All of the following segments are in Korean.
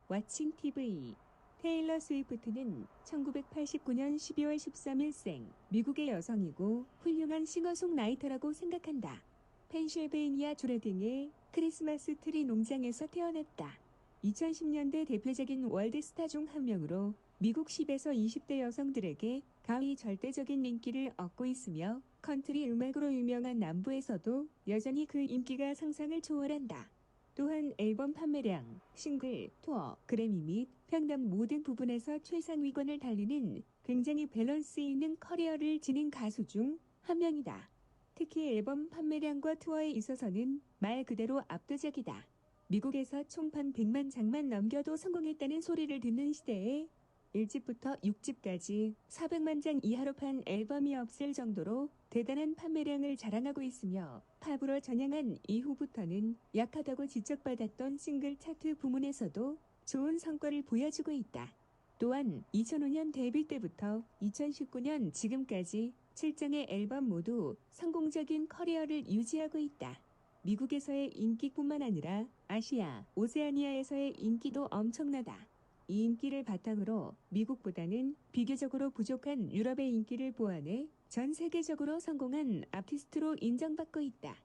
왓칭 TV. 테일러 스위프트는 1989년 12월 13일생 미국의 여성이고 훌륭한 싱어송라이터라고 생각한다. 펜실베이니아 주 레딩의 크리스마스 트리 농장에서 태어났다. 2010년대 대표적인 월드스타 중 한 명으로 미국 10에서 20대 여성들에게 가히 절대적인 인기를 얻고 있으며 컨트리 음악으로 유명한 남부에서도 여전히 그 인기가 상상을 초월한다. 또한 앨범 판매량, 싱글, 투어, 그래미 및 평단 모든 부분에서 최상위권을 달리는 굉장히 밸런스 있는 커리어를 지닌 가수 중 한 명이다. 특히 앨범 판매량과 투어에 있어서는 말 그대로 압도적이다. 미국에서 총판 100만 장만 넘겨도 성공했다는 소리를 듣는 시대에 1집부터 6집까지 400만 장 이하로 판 앨범이 없을 정도로 대단한 판매량을 자랑하고 있으며 팝으로 전향한 이후부터는 약하다고 지적받았던 싱글 차트 부문에서도 좋은 성과를 보여주고 있다. 또한 2005년 데뷔 때부터 2019년 지금까지 7장의 앨범 모두 성공적인 커리어를 유지하고 있다. 미국에서의 인기뿐만 아니라 아시아, 오세아니아에서의 인기도 엄청나다. 이 인기를 바탕으로 미국보다는 비교적으로 부족한 유럽의 인기를 보완해 전 세계적으로 성공한 아티스트로 인정받고 있다.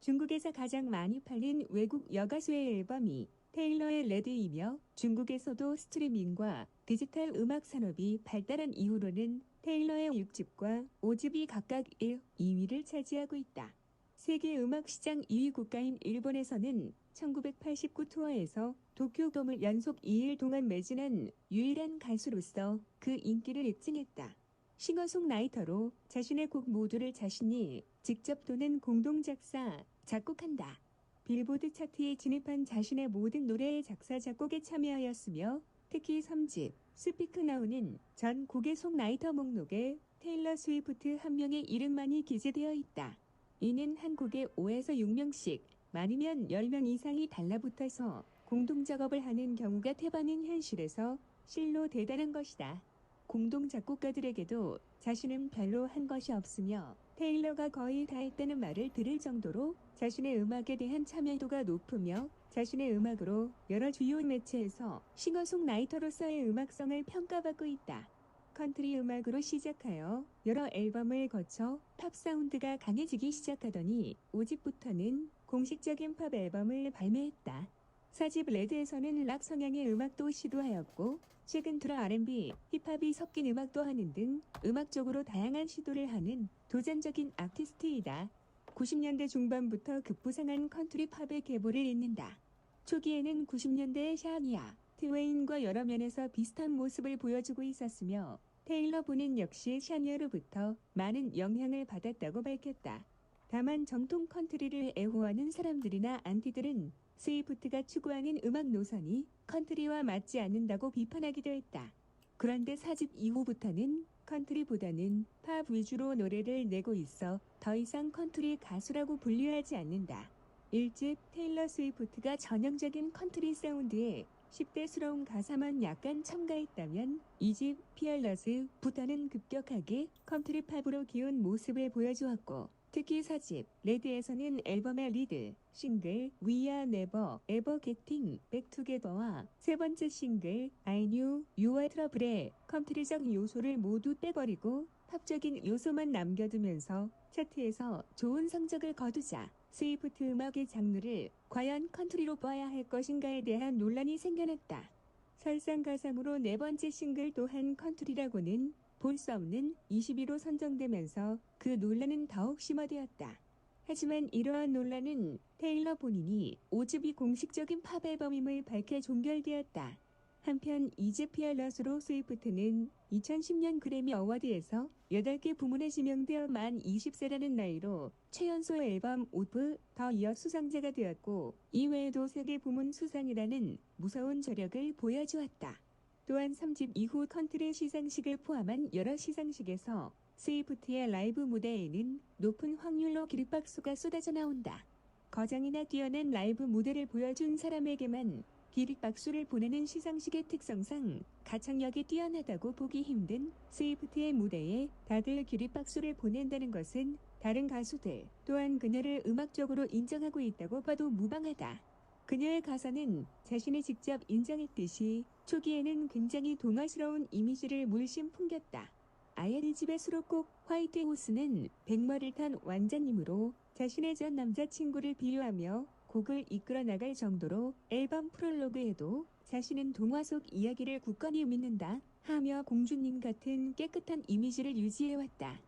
중국에서 가장 많이 팔린 외국 여가수의 앨범이 테일러의 레드이며 중국에서도 스트리밍과 디지털 음악 산업이 발달한 이후로는 테일러의 6집과 5집이 각각 1, 2위를 차지하고 있다. 세계 음악 시장 2위 국가인 일본에서는 1989 투어에서 도쿄돔을 연속 2일 동안 매진한 유일한 가수로서 그 인기를 입증했다. 싱어송라이터로 자신의 곡 모두를 자신이 직접 또는 공동 작사, 작곡한다. 빌보드 차트에 진입한 자신의 모든 노래의 작사, 작곡에 참여하였으며 특히 3집, 스피크 나우는 전 곡의 송라이터 목록에 테일러 스위프트 한 명의 이름만이 기재되어 있다. 이는 한 곡에 5에서 6명씩 많으면 10명 이상이 달라붙어서 공동 작업을 하는 경우가 태반인 현실에서 실로 대단한 것이다. 공동 작곡가들에게도 자신은 별로 한 것이 없으며 테일러가 거의 다 했다는 말을 들을 정도로 자신의 음악에 대한 참여도가 높으며 자신의 음악으로 여러 주요 매체에서 싱어송라이터로서의 음악성을 평가받고 있다. 컨트리 음악으로 시작하여 여러 앨범을 거쳐 팝 사운드가 강해지기 시작하더니 5집부터는 공식적인 팝 앨범을 발매했다. 4집 레드에서는 락 성향의 음악도 시도하였고 최근 들어 R&B, 힙합이 섞인 음악도 하는 등 음악적으로 다양한 시도를 하는 도전적인 아티스트이다. 90년대 중반부터 급부상한 컨트리 팝의 계보를 잇는다. 초기에는 90년대의 샤니아, 트웨인과 여러 면에서 비슷한 모습을 보여주고 있었으며 테일러 본인 역시 샤니아로부터 많은 영향을 받았다고 밝혔다. 다만 정통 컨트리를 애호하는 사람들이나 안티들은 스위프트가 추구하는 음악 노선이 컨트리와 맞지 않는다고 비판하기도 했다. 그런데 4집 이후부터는 컨트리보다는 팝 위주로 노래를 내고 있어 더 이상 컨트리 가수라고 분류하지 않는다. 1집 테일러 스위프트가 전형적인 컨트리 사운드에 10대스러운 가사만 약간 첨가했다면 2집 피얼러스부터는 급격하게 컨트리 팝으로 기운 모습을 보여주었고 특히 4집 레드에서는 앨범의 리드, 싱글 We Are Never Ever Getting Back Together와 세 번째 싱글 I Knew You Were Trouble의 컨트리적 요소를 모두 빼버리고 팝적인 요소만 남겨두면서 차트에서 좋은 성적을 거두자 스위프트 음악의 장르를 과연 컨트리로 봐야 할 것인가에 대한 논란이 생겨났다. 설상가상으로 네 번째 싱글 또한 컨트리라고는 볼 수 없는 20위로 선정되면서 그 논란은 더욱 심화되었다. 하지만 이러한 논란은 테일러 본인이 5집이 공식적인 팝 앨범임을 밝혀 종결되었다. 한편 2집 피얼러스로 스위프트는 2010년 그래미 어워드에서 8개 부문에 지명되어 만 20세라는 나이로 최연소 앨범 오브 더 이어 수상자가 되었고 이외에도 3개 부문 수상이라는 무서운 저력을 보여주었다. 또한 3집 이후 컨트리 시상식을 포함한 여러 시상식에서 스위프트의 라이브 무대에는 높은 확률로 기립박수가 쏟아져 나온다. 거장이나 뛰어난 라이브 무대를 보여준 사람에게만 기립박수를 보내는 시상식의 특성상 가창력이 뛰어나다고 보기 힘든 스위프트의 무대에 다들 기립박수를 보낸다는 것은 다른 가수들 또한 그녀를 음악적으로 인정하고 있다고 봐도 무방하다. 그녀의 가사는 자신이 직접 인정했듯이 초기에는 굉장히 동화스러운 이미지를 물씬 풍겼다. 아이엔집의 수록곡 화이트 호스는 백마를 탄 왕자님으로 자신의 전 남자친구를 비유하며 곡을 이끌어 나갈 정도로 앨범 프롤로그에도 자신은 동화 속 이야기를 굳건히 믿는다 하며 공주님 같은 깨끗한 이미지를 유지해왔다.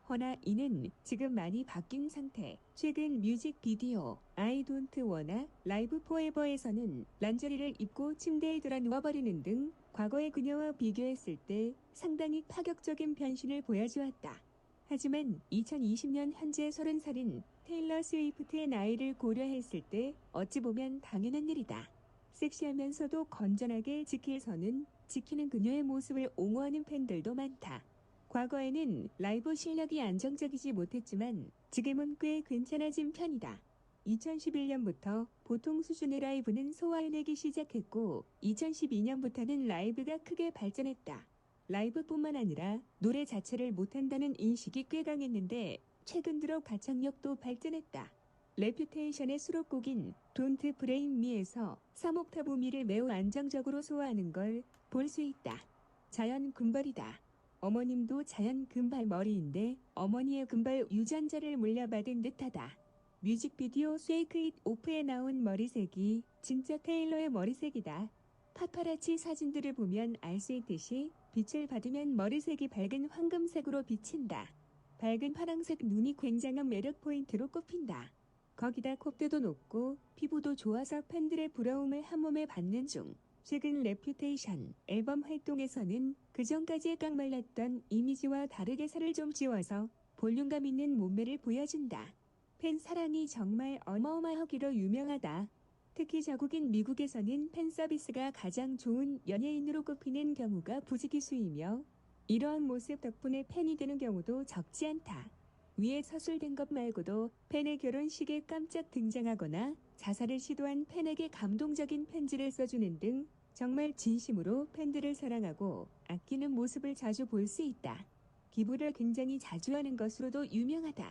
허나 이는 지금 많이 바뀐 상태. 최근 뮤직비디오 I Don't Wanna Live Forever에서는 란저리를 입고 침대에 들어 누워버리는 등 과거의 그녀와 비교했을 때 상당히 파격적인 변신을 보여주었다. 하지만 2020년 현재 30살인 테일러 스위프트의 나이를 고려했을 때 어찌 보면 당연한 일이다. 섹시하면서도 건전하게 지킬 선은 지키는 그녀의 모습을 옹호하는 팬들도 많다. 과거에는 라이브 실력이 안정적이지 못했지만 지금은 꽤 괜찮아진 편이다. 2011년부터 보통 수준의 라이브는 소화해내기 시작했고 2012년부터는 라이브가 크게 발전했다. 라이브뿐만 아니라 노래 자체를 못한다는 인식이 꽤 강했는데 최근 들어 가창력도 발전했다. 레퓨테이션의 수록곡인 Don't Blame Me에서 3옥타브 미를 매우 안정적으로 소화하는 걸 볼 수 있다. 자연 금발이다. 어머님도 자연 금발 머리인데 어머니의 금발 유전자를 물려받은 듯하다. 뮤직비디오 Shake It Off에 나온 머리색이 진짜 테일러의 머리색이다. 파파라치 사진들을 보면 알 수 있듯이 빛을 받으면 머리색이 밝은 황금색으로 비친다. 밝은 파랑색 눈이 굉장한 매력 포인트로 꼽힌다. 거기다 콧대도 높고 피부도 좋아서 팬들의 부러움을 한몸에 받는 중. 최근 레퓨테이션 앨범 활동에서는 그전까지 깡 말랐던 이미지와 다르게 살을 좀 찌워서 볼륨감 있는 몸매를 보여준다. 팬 사랑이 정말 어마어마하기로 유명하다. 특히 자국인 미국에서는 팬 서비스가 가장 좋은 연예인으로 꼽히는 경우가 부지기수이며 이러한 모습 덕분에 팬이 되는 경우도 적지 않다. 위에 서술된 것 말고도 팬의 결혼식에 깜짝 등장하거나 자살을 시도한 팬에게 감동적인 편지를 써주는 등 정말 진심으로 팬들을 사랑하고 아끼는 모습을 자주 볼 수 있다. 기부를 굉장히 자주 하는 것으로도 유명하다.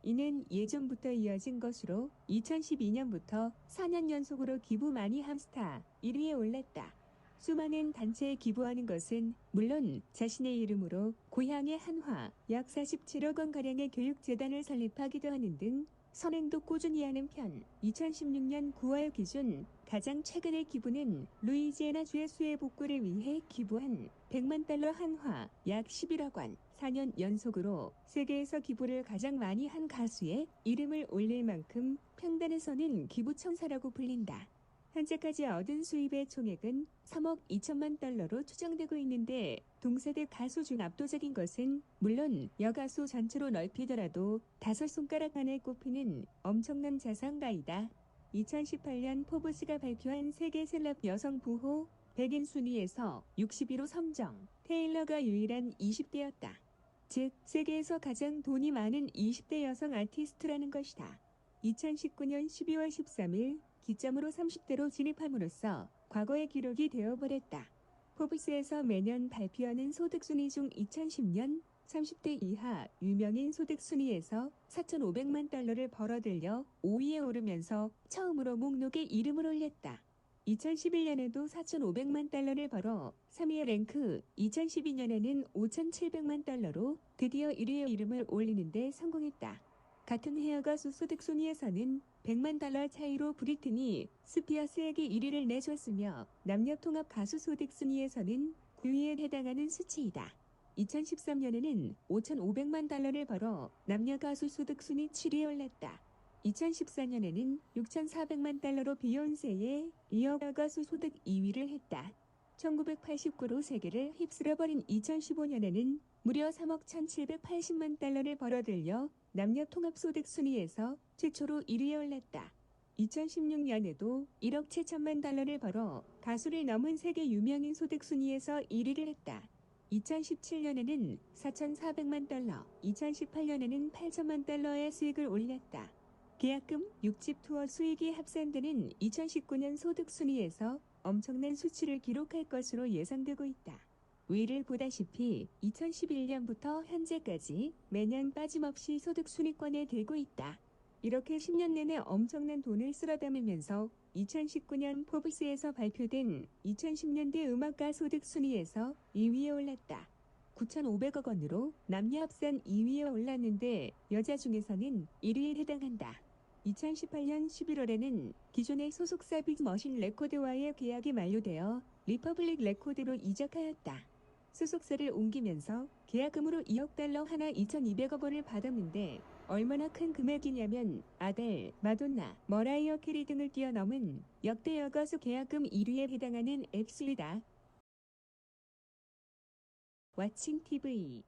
이는 예전부터 이어진 것으로 2012년부터 4년 연속으로 기부 많이 한 스타 1위에 올랐다. 수많은 단체에 기부하는 것은 물론 자신의 이름으로 고향의 한화 약 47억 원가량의 교육재단을 설립하기도 하는 등 선행도 꾸준히 하는 편. 2016년 9월 기준 가장 최근의 기부는 루이지애나주의 수해 복구를 위해 기부한 100만 달러 한화 약 11억 원. 4년 연속으로 세계에서 기부를 가장 많이 한 가수의 이름을 올릴 만큼 평단에서는 기부천사라고 불린다. 현재까지 얻은 수입의 총액은 3억 2천만 달러로 추정되고 있는데 동세대 가수 중 압도적인 것은 물론 여가수 전체로 넓히더라도 5손가락 안에 꼽히는 엄청난 자산가이다. 2018년 포브스가 발표한 세계 셀럽 여성 부호 100인 순위에서 60위로 선정. 테일러가 유일한 20대였다. 즉 세계에서 가장 돈이 많은 20대 여성 아티스트라는 것이다. 2019년 12월 13일 기점으로 30대로 진입함으로써 과거의 기록이 되어버렸다. 포브스에서 매년 발표하는 소득순위 중 2010년 30대 이하 유명인 소득순위에서 4,500만 달러를 벌어들여 5위에 오르면서 처음으로 목록에 이름을 올렸다. 2011년에도 4,500만 달러를 벌어 3위에 랭크, 2012년에는 5,700만 달러로 드디어 1위에 이름을 올리는 데 성공했다. 같은 해외 가수 소득 순위에서는 100만 달러 차이로 브리트니 스피어스에게 1위를 내줬으며 남녀 통합 가수 소득 순위에서는 9위에 해당하는 수치이다. 2013년에는 5,500만 달러를 벌어 남녀 가수 소득 순위 7위에 올랐다. 2014년에는 6,400만 달러로 비욘세에 이어 가수 소득 2위를 했다. 1989로 세계를 휩쓸어버린 2015년에는 무려 3억 1,780만 달러를 벌어들여 남녀 통합 소득 순위에서 최초로 1위에 올랐다. 2016년에도 1억 7천만 달러를 벌어 가수를 넘은 세계 유명인 소득 순위에서 1위를 했다. 2017년에는 4,400만 달러, 2018년에는 8천만 달러의 수익을 올렸다. 계약금, 6집 투어 수익이 합산되는 2019년 소득 순위에서 엄청난 수치를 기록할 것으로 예상되고 있다. 위를 보다시피 2011년부터 현재까지 매년 빠짐없이 소득 순위권에 들고 있다. 이렇게 10년 내내 엄청난 돈을 쓸어담으면서 2019년 포브스에서 발표된 2010년대 음악가 소득 순위에서 2위에 올랐다. 9,500억 원으로 남녀 합산 2위에 올랐는데 여자 중에서는 1위에 해당한다. 2018년 11월에는 기존의 소속사 빅머신 레코드와의 계약이 만료되어 리퍼블릭 레코드로 이적하였다. 소속사를 옮기면서 계약금으로 2억 달러 하나 2,200억 원을 받았는데 얼마나 큰 금액이냐면 아델, 마돈나, 머라이어 캐리 등을 뛰어넘은 역대 여가수 계약금 1위에 해당하는 액수이다. 왓칭 TV